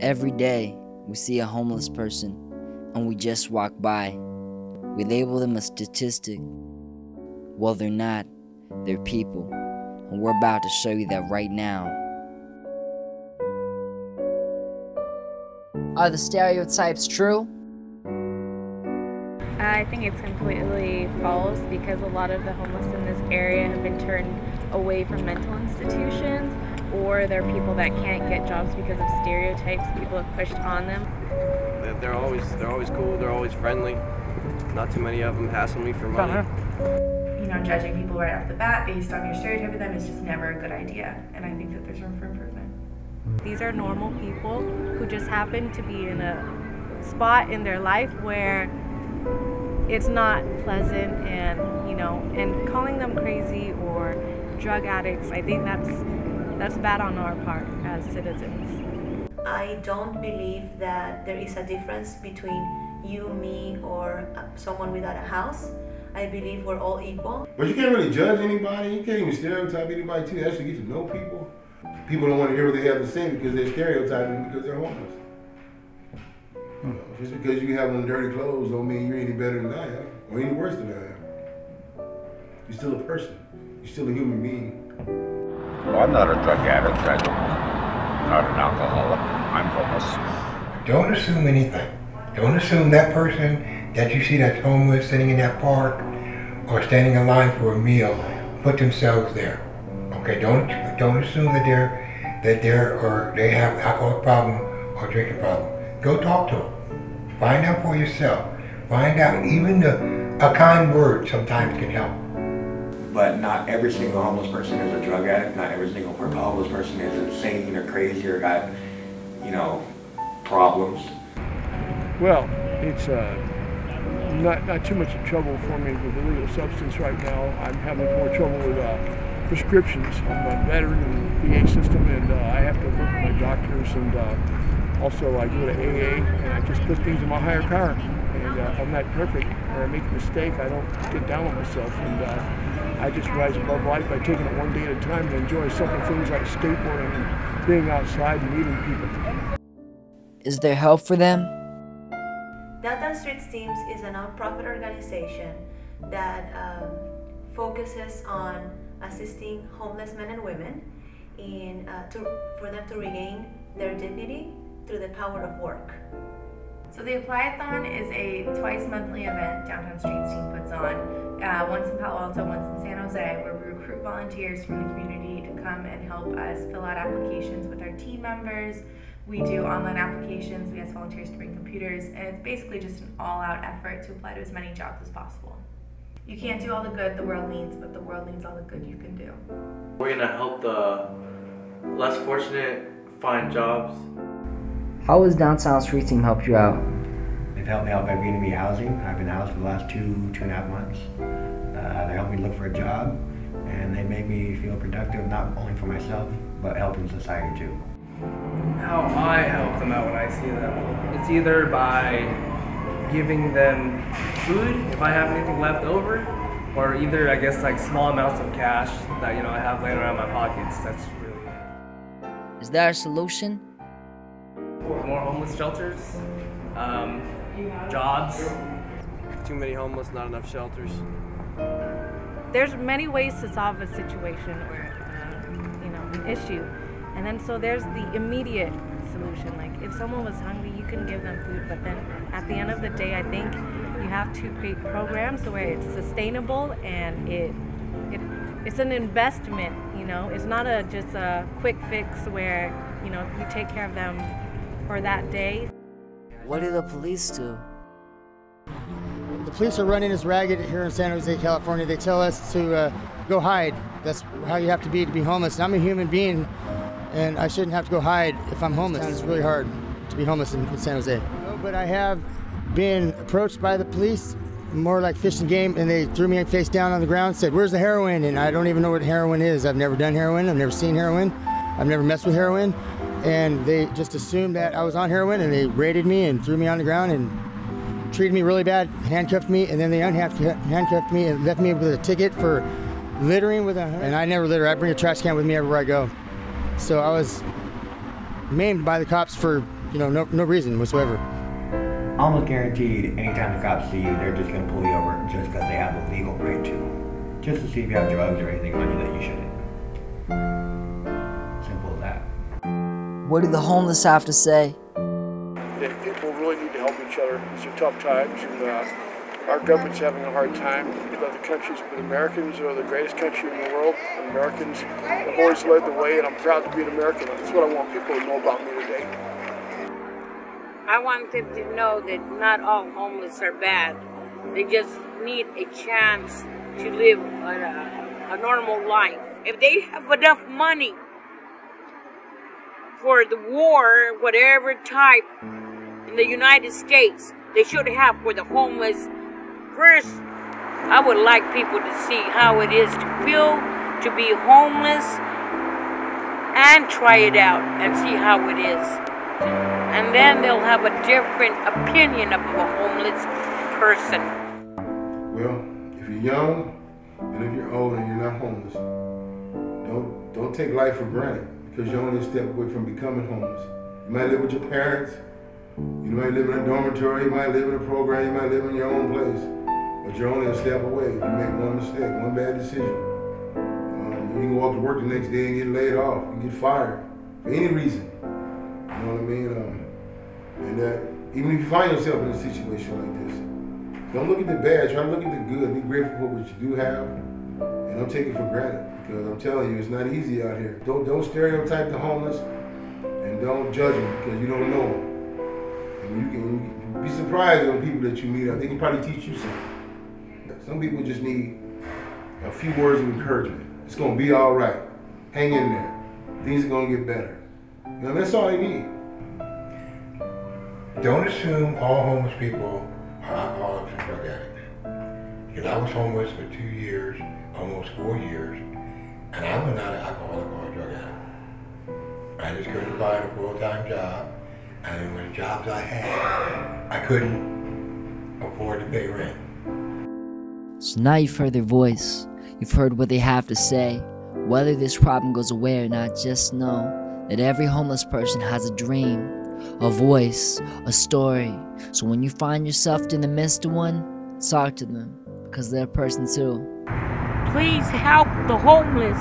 Every day, we see a homeless person and we just walk by. We label them a statistic. Well, they're not. They're people. And we're about to show you that right now. Are the stereotypes true? I think it's completely false because a lot of the homeless in this area have been turned away from mental institutions, or they're people that can't get jobs because of stereotypes people have pushed on them. They're always cool, they're always friendly. Not too many of them hassle me for money. You know, judging people right off the bat based on your stereotype of them is just never a good idea, and I think that there's room for improvement. These are normal people who just happen to be in a spot in their life where it's not pleasant, and and calling them crazy or drug addicts, I think that's bad on our part as citizens. I don't believe that there is a difference between you, me, or someone without a house. I believe we're all equal. But you can't really judge anybody. You can't even stereotype anybody too. You actually get to know people. People don't want to hear what they have to say because they're stereotyping because they're homeless. You know, just because you have on dirty clothes don't mean you're any better than I am or any worse than I am. You're still a person. You're still a human being. Well, I'm not a drug addict. I'm not an alcoholic. I'm homeless. Don't assume anything. Don't assume that person that you see that's homeless sitting in that park or standing in line for a meal put themselves there. Okay, don't assume that they have alcohol problem or drinking problem. Go talk to them. Find out for yourself. Find out even a kind word sometimes can help. But not every single homeless person is a drug addict. Not every single homeless person is insane or crazy or got, problems. Well, it's not too much trouble for me with illegal substance right now. I'm having more trouble with prescriptions. I'm a veteran in the VA system, and I have to work with my doctors, and also I go to AA, and I just put things in my higher power. And I'm not perfect, or I make a mistake, I don't get down on myself, and I just rise above life by taking it one day at a time and enjoy simple things like skateboarding and being outside and meeting people. Is there help for them? Downtown Streets Teams is a nonprofit organization that focuses on assisting homeless men and women for them to regain their dignity through the power of work. So the Apply-a-thon is a twice monthly event Downtown Streets Team puts on, once in Palo Alto, once in San Jose, where we recruit volunteers from the community to come and help us fill out applications with our team members. We do online applications, we ask volunteers to bring computers, and it's basically just an all-out effort to apply to as many jobs as possible. You can't do all the good the world needs, but the world needs all the good you can do. We're gonna help the less fortunate find jobs. How has Downtown Street Team helped you out? They've helped me out by giving me housing. I've been housed for the last two and a half months. They helped me look for a job, and they make me feel productive, not only for myself, but helping society too. How I help them out when I see them, it's either by giving them food if I have anything left over, or either I guess like small amounts of cash that I have laying around my pockets. That's really it. Is there a solution? More homeless shelters, jobs. Too many homeless, not enough shelters. There's many ways to solve a situation or an issue. And then so there's the immediate solution. Like if someone was hungry, you can give them food, but then at the end of the day, I think you have to create programs where it's sustainable and it's an investment, It's not just a quick fix where, you take care of them for that day. What do the police do? The police are running us ragged here in San Jose, California. They tell us to go hide. That's how you have to be homeless. And I'm a human being, and I shouldn't have to go hide if I'm homeless. It's really hard to be homeless in San Jose. But I have been approached by the police, more like Fish and Game, and they threw me face down on the ground, said, "Where's the heroin?" And I don't even know what heroin is. I've never done heroin. I've never seen heroin. I've never messed with heroin. And they just assumed that I was on heroin, and they raided me and threw me on the ground and treated me really bad, handcuffed me, and then they handcuffed me and left me with a ticket for littering and I never litter. I bring a trash can with me everywhere I go. So I was maimed by the cops for no reason whatsoever. Almost guaranteed, anytime the cops see you, they're just going to pull you over just because they have the legal right to. Just to see if you have drugs or anything on you that you shouldn't. Simple as that. What do the homeless have to say? That people really need to help each other. These are tough times, and our government's having a hard time with other countries, but Americans are the greatest country in the world. And Americans have always led the way, and I'm proud to be an American. That's what I want people to know about me today. I want them to know that not all homeless are bad. They just need a chance to live a normal life. If they have enough money for the war, whatever type, in the United States, they should have for the homeless. First, I would like people to see how it is to feel to be homeless and try it out and see how it is. And then they'll have a different opinion of a homeless person. Well, if you're young and if you're old and you're not homeless, don't take life for granted because you're only a step away from becoming homeless. You might live with your parents, you might live in a dormitory, you might live in a program, you might live in your own place, but you're only a step away if you make one mistake, one bad decision. You can go off to work the next day and get laid off, you get fired for any reason. You know what I mean? And that even if you find yourself in a situation like this, don't look at the bad, try to look at the good. Be grateful for what you do have, and don't take it for granted. Because I'm telling you, it's not easy out here. Don't stereotype the homeless, and don't judge them because you don't know them. And you can be surprised on people that you meet. They can probably teach you something. Some people just need a few words of encouragement. It's gonna be all right. Hang in there. Things are gonna get better. You know, that's all you need. Don't assume all homeless people are alcoholics and drug addicts. Because I was homeless for 2 years, almost 4 years, and I was not an alcoholic or a drug addict. I just couldn't find a full-time job, and with the jobs I had, I couldn't afford to pay rent. So now you've heard their voice, you've heard what they have to say. Whether this problem goes away or not, just know that every homeless person has a dream, a voice, a story. So when you find yourself in the midst of one, talk to them, because they're a person too. Please help the homeless.